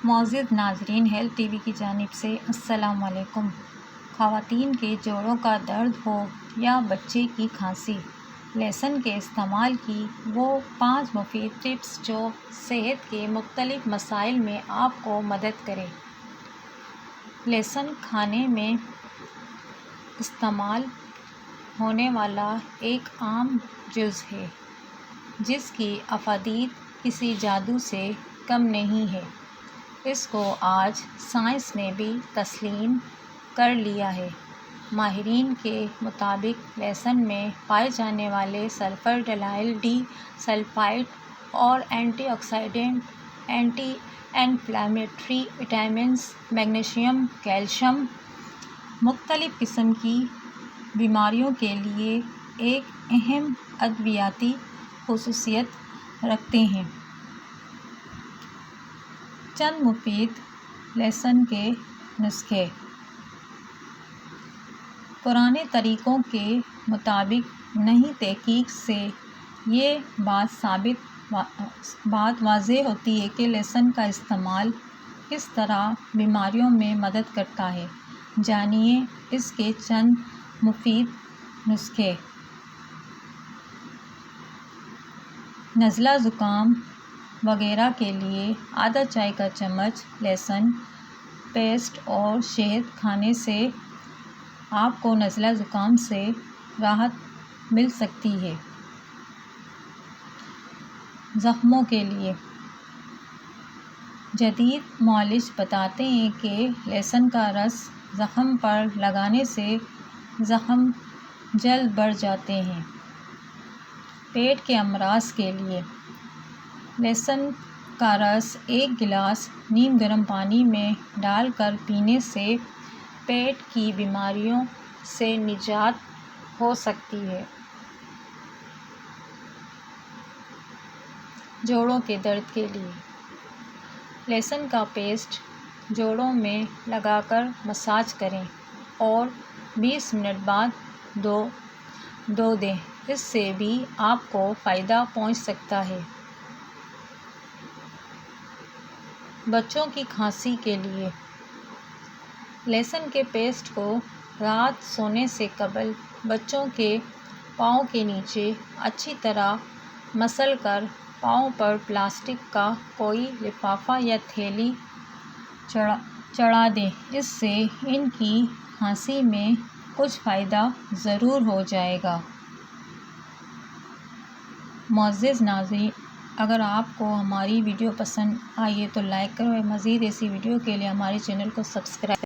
معزز ناظرین، health T V کی جانب سے السلام علیکم۔ خواتین کے جوڑوں کا درد ہو یا بچے کی کھانسی، لہسن کے استعمال کی وہ 5 مفید ٹپس جو صحت کے مختلف مسائل میں آپ کو مدد کریں۔ لہسن کھانے میں استعمال ہونے والا ایک عام جز ہے جس کی افادیت کسی جادو سے کم نہیں ہے۔ اس کو آج سائنس نے بھی تسلیم کر لیا ہے۔ ماہرین کے مطابق لہسن میں پائے جانے والے سلفر، ڈلائل ڈی سلفائڈ اور antioxidant, anti inflammatory vitamins, magnesium, calcium مختلف قسم کی بیماریوں کے لیے ایک اہم ادویاتی خصوصیت رکھتے ہیں۔ چند مفید لہسن کے نسخے۔ پرانے طریقوں کے مطابق نئی تحقیق سے یہ بات واضح ہوتی ہے کہ لہسن کا استعمال کس طرح بیماریوں میں مدد کرتا ہے۔ جانیے اس کے چند مفید نسخے۔ نزلہ، زکام وغیرہ کے لیے آدھا چائے کا چمچ لہسن پیسٹ اور شہد کھانے سے آپ کو نزلہ زکام سے راحت مل سکتی ہے۔ زخموں کے لیے جدید معالج بتاتے ہیں کہ لہسن کا رس زخم پر لگانے سے زخم جلد بڑھ جاتے ہیں۔ پیٹ کے امراض کے لیے لہسن کا رس 1 گلاس نیم گرم پانی میں ڈال کر پینے سے پیٹ کی بیماریوں سے نجات ہو سکتی ہے۔ جوڑوں کے درد کے لیے لہسن کا پیسٹ جوڑوں میں لگا کر مساج کریں اور 20 منٹ بعد دھو دیں، اس سے بھی آپ کو فائدہ پہنچ سکتا ہے۔ بچوں کی کھانسی کے لیے لہسن کے پیسٹ کو رات سونے سے قبل بچوں کے پاؤں کے نیچے اچھی طرح مسل کر پاؤں پر پلاسٹک کا کوئی لفافہ یا تھیلی چڑھا دیں، اس سے ان کی کھانسی میں کچھ فائدہ ضرور ہو جائے گا۔ معزز ناظرین، اگر آپ کو ہماری ویڈیو پسند آئی ہے تو لائک کریں اور مزید ایسی ویڈیو کے لیے ہمارے چینل کو سبسکرائب